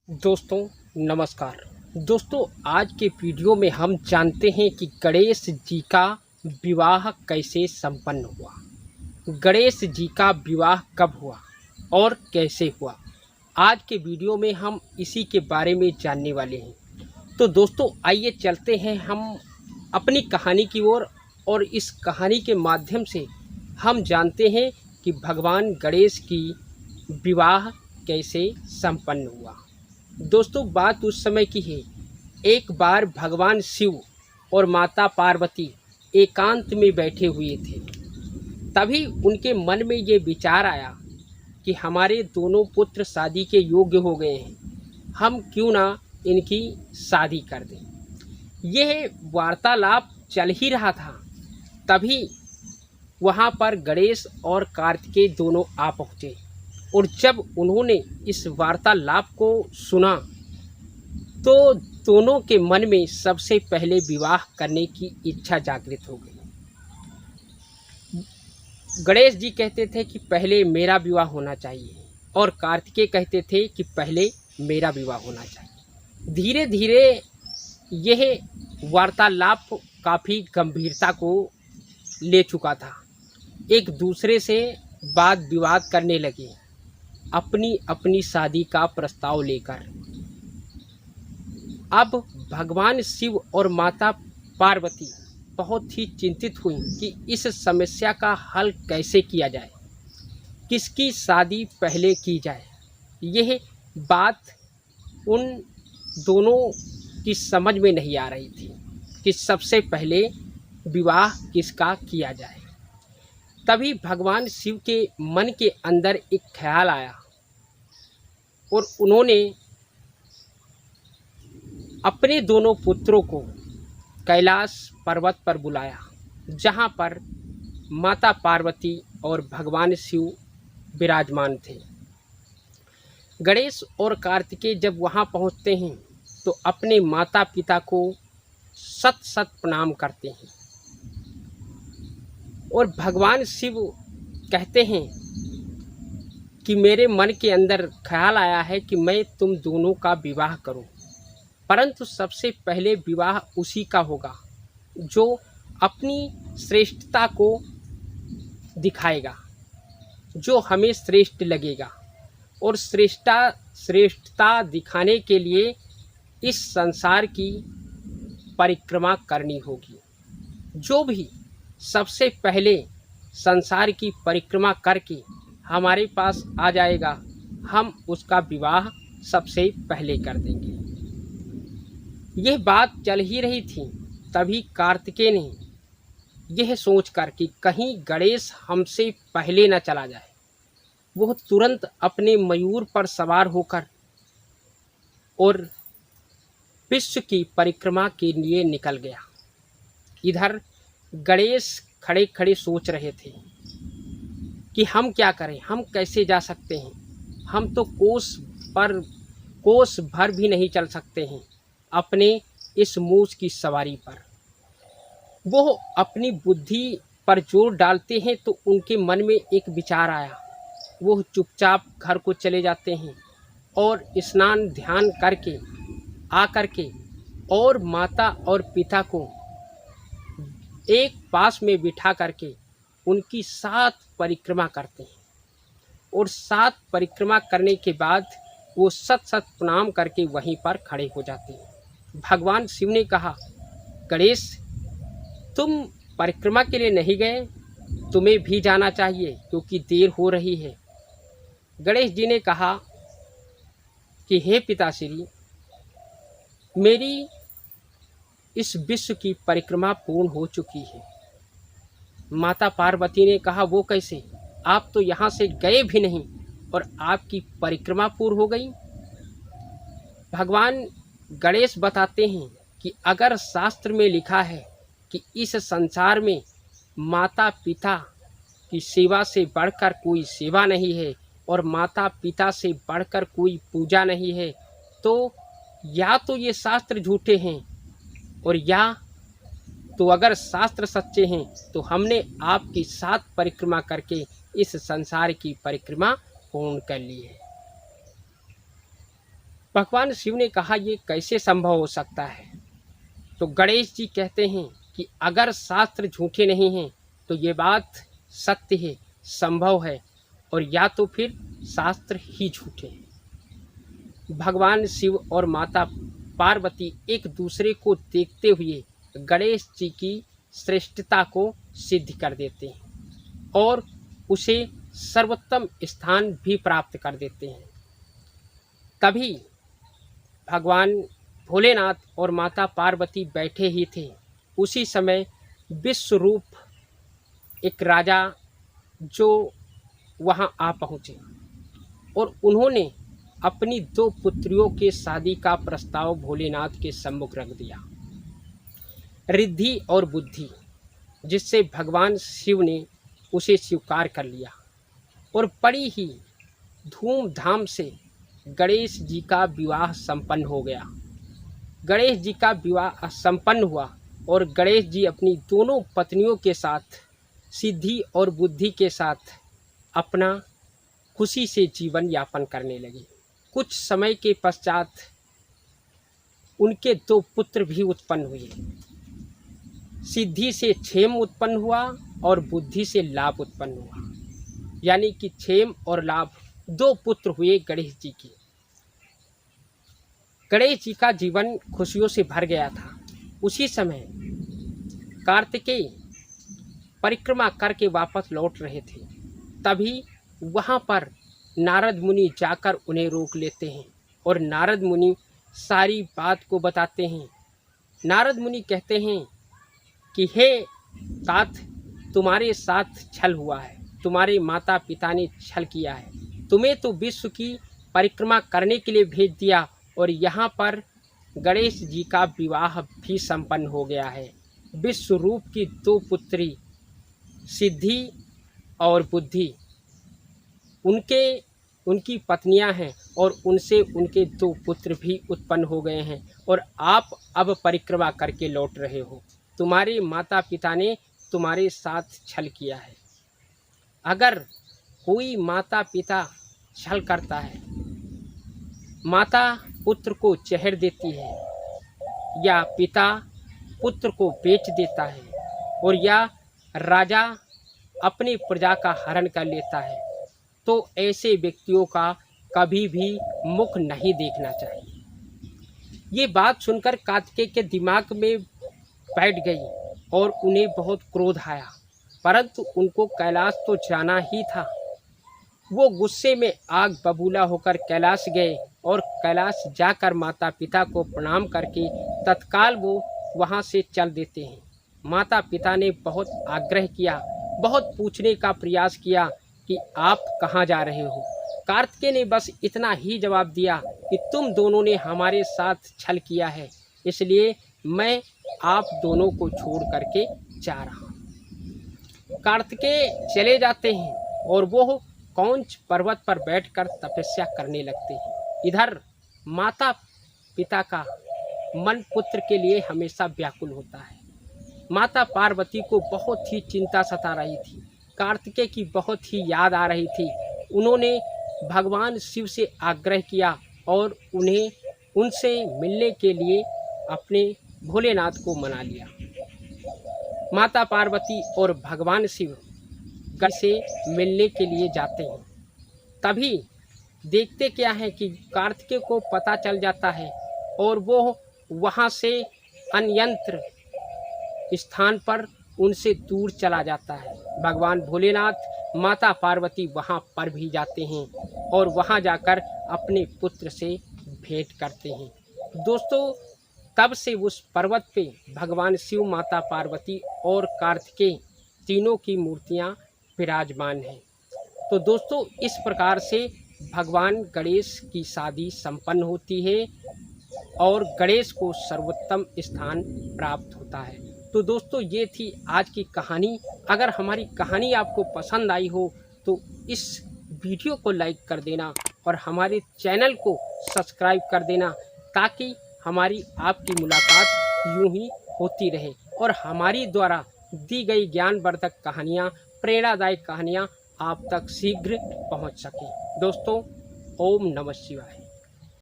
दोस्तों नमस्कार। दोस्तों आज के वीडियो में हम जानते हैं कि गणेश जी का विवाह कैसे संपन्न हुआ। गणेश जी का विवाह कब हुआ और कैसे हुआ, आज के वीडियो में हम इसी के बारे में जानने वाले हैं। तो दोस्तों आइए चलते हैं हम अपनी कहानी की ओर और इस कहानी के माध्यम से हम जानते हैं कि भगवान गणेश की विवाह कैसे संपन्न हुआ। दोस्तों बात उस समय की है, एक बार भगवान शिव और माता पार्वती एकांत में बैठे हुए थे। तभी उनके मन में ये विचार आया कि हमारे दोनों पुत्र शादी के योग्य हो गए हैं, हम क्यों ना इनकी शादी कर दें। यह वार्तालाप चल ही रहा था, तभी वहाँ पर गणेश और कार्तिकेय दोनों आ पहुँचे। और जब उन्होंने इस वार्तालाप को सुना तो दोनों के मन में सबसे पहले विवाह करने की इच्छा जागृत हो गई। गणेश जी कहते थे कि पहले मेरा विवाह होना चाहिए और कार्तिकेय कहते थे कि पहले मेरा विवाह होना चाहिए। धीरे धीरे यह वार्तालाप काफ़ी गंभीरता को ले चुका था। एक दूसरे से वाद विवाद करने लगे, अपनी अपनी शादी का प्रस्ताव लेकर। अब भगवान शिव और माता पार्वती बहुत ही चिंतित हुई कि इस समस्या का हल कैसे किया जाए, किसकी शादी पहले की जाए। यह बात उन दोनों की समझ में नहीं आ रही थी कि सबसे पहले विवाह किसका किया जाए। तभी भगवान शिव के मन के अंदर एक ख्याल आया और उन्होंने अपने दोनों पुत्रों को कैलाश पर्वत पर बुलाया, जहाँ पर माता पार्वती और भगवान शिव विराजमान थे। गणेश और कार्तिकेय जब वहाँ पहुँचते हैं तो अपने माता पिता को शत शत प्रणाम करते हैं और भगवान शिव कहते हैं कि मेरे मन के अंदर ख्याल आया है कि मैं तुम दोनों का विवाह करूं, परंतु सबसे पहले विवाह उसी का होगा जो अपनी श्रेष्ठता को दिखाएगा, जो हमें श्रेष्ठ लगेगा। और श्रेष्ठता दिखाने के लिए इस संसार की परिक्रमा करनी होगी। जो भी सबसे पहले संसार की परिक्रमा करके हमारे पास आ जाएगा, हम उसका विवाह सबसे पहले कर देंगे। यह बात चल ही रही थी, तभी कार्तिकेय ने यह सोचकर कि कहीं गणेश हमसे पहले न चला जाए, वह तुरंत अपने मयूर पर सवार होकर और विश्व की परिक्रमा के लिए निकल गया। इधर गणेश खड़े खड़े सोच रहे थे कि हम क्या करें, हम कैसे जा सकते हैं, हम तो कोस भर भी नहीं चल सकते हैं अपने इस मूस की सवारी पर। वो अपनी बुद्धि पर जोर डालते हैं तो उनके मन में एक विचार आया। वो चुपचाप घर को चले जाते हैं और स्नान ध्यान करके आकर के और माता और पिता को एक पास में बिठा करके उनकी 7 परिक्रमा करते हैं। और 7 परिक्रमा करने के बाद वो शत शत प्रणाम करके वहीं पर खड़े हो जाते हैं। भगवान शिव ने कहा, गणेश तुम परिक्रमा के लिए नहीं गए, तुम्हें भी जाना चाहिए क्योंकि देर हो रही है। गणेश जी ने कहा कि हे पिताश्री, मेरी इस विश्व की परिक्रमा पूर्ण हो चुकी है। माता पार्वती ने कहा, वो कैसे, आप तो यहाँ से गए भी नहीं और आपकी परिक्रमा पूर्ण हो गई। भगवान गणेश बताते हैं कि अगर शास्त्र में लिखा है कि इस संसार में माता पिता की सेवा से बढ़कर कोई सेवा नहीं है और माता पिता से बढ़कर कोई पूजा नहीं है, तो या तो ये शास्त्र झूठे हैं और या तो अगर शास्त्र सच्चे हैं तो हमने आपकी 7 परिक्रमा करके इस संसार की परिक्रमा पूर्ण कर ली है। भगवान शिव ने कहा ये कैसे संभव हो सकता है। तो गणेश जी कहते हैं कि अगर शास्त्र झूठे नहीं हैं तो ये बात सत्य है, संभव है, और या तो फिर शास्त्र ही झूठे हैं। भगवान शिव और माता पार्वती एक दूसरे को देखते हुए गणेश जी की श्रेष्ठता को सिद्ध कर देते हैं और उसे सर्वोत्तम स्थान भी प्राप्त कर देते हैं। तभी भगवान भोलेनाथ और माता पार्वती बैठे ही थे। उसी समय विश्वरूप एक राजा जो वहां आ पहुँचे और उन्होंने अपनी 2 पुत्रियों के शादी का प्रस्ताव भोलेनाथ के सम्मुख रख दिया, रिद्धि और बुद्धि, जिससे भगवान शिव ने उसे स्वीकार कर लिया और बड़ी ही धूमधाम से गणेश जी का विवाह संपन्न हो गया। गणेश जी का विवाह संपन्न हुआ और गणेश जी अपनी दोनों पत्नियों के साथ सिद्धि और बुद्धि के साथ अपना खुशी से जीवन यापन करने लगे। कुछ समय के पश्चात उनके 2 पुत्र भी उत्पन्न हुए। सिद्धि से क्षेम उत्पन्न हुआ और बुद्धि से लाभ उत्पन्न हुआ, यानी कि क्षेम और लाभ 2 पुत्र हुए गणेश जी के। गणेश जी का जीवन खुशियों से भर गया था। उसी समय कार्तिकेय परिक्रमा करके वापस लौट रहे थे। तभी वहाँ पर नारद मुनि जाकर उन्हें रोक लेते हैं और नारद मुनि सारी बात को बताते हैं। नारद मुनि कहते हैं कि हे तात, तुम्हारे साथ छल हुआ है, तुम्हारे माता पिता ने छल किया है। तुम्हें तो विश्व की परिक्रमा करने के लिए भेज दिया और यहाँ पर गणेश जी का विवाह भी संपन्न हो गया है। विश्वरूप की 2 पुत्री सिद्धि और बुद्धि उनकी पत्नियां हैं और उनसे उनके 2 पुत्र भी उत्पन्न हो गए हैं और आप अब परिक्रमा करके लौट रहे हो। तुम्हारे माता पिता ने तुम्हारे साथ छल किया है। अगर कोई माता पिता छल करता है, माता पुत्र को जहर देती है या पिता पुत्र को बेच देता है और या राजा अपनी प्रजा का हरण कर लेता है, तो ऐसे व्यक्तियों का कभी भी मुख नहीं देखना चाहिए। ये बात सुनकर कार्तिकेय के दिमाग में बैठ गई और उन्हें बहुत क्रोध आया, परंतु उनको कैलाश तो जाना ही था। वो गुस्से में आग बबूला होकर कैलाश गए और कैलाश जाकर माता पिता को प्रणाम करके तत्काल वो वहाँ से चल देते हैं। माता पिता ने बहुत आग्रह किया, बहुत पूछने का प्रयास किया कि आप कहाँ जा रहे हो। कार्तिकेय ने बस इतना ही जवाब दिया कि तुम दोनों ने हमारे साथ छल किया है, इसलिए मैं आप दोनों को छोड़ करके जा रहा हूँ। कार्तिकेय चले जाते हैं और वो कौंच पर्वत पर बैठकर तपस्या करने लगते हैं। इधर माता पिता का मन पुत्र के लिए हमेशा व्याकुल होता है। माता पार्वती को बहुत ही चिंता सता रही थी, कार्तिकेय की बहुत ही याद आ रही थी। उन्होंने भगवान शिव से आग्रह किया और उनसे मिलने के लिए अपने भोलेनाथ को मना लिया। माता पार्वती और भगवान शिव से मिलने के लिए जाते हैं। तभी देखते क्या है कि कार्तिकेय को पता चल जाता है और वो वहाँ से अन्यंत्र स्थान पर उनसे दूर चला जाता है। भगवान भोलेनाथ माता पार्वती वहाँ पर भी जाते हैं और वहाँ जाकर अपने पुत्र से भेंट करते हैं। दोस्तों, तब से उस पर्वत पे भगवान शिव, माता पार्वती और कार्तिकेय तीनों की मूर्तियाँ विराजमान हैं। तो दोस्तों, इस प्रकार से भगवान गणेश की शादी संपन्न होती है और गणेश को सर्वोत्तम स्थान प्राप्त होता है। तो दोस्तों, ये थी आज की कहानी। अगर हमारी कहानी आपको पसंद आई हो तो इस वीडियो को लाइक कर देना और हमारे चैनल को सब्सक्राइब कर देना, ताकि हमारी आपकी मुलाकात यूं ही होती रहे और हमारी द्वारा दी गई ज्ञानवर्धक कहानियाँ, प्रेरणादायक कहानियाँ आप तक शीघ्र पहुंच सकें। दोस्तों, ओम नमः शिवाय।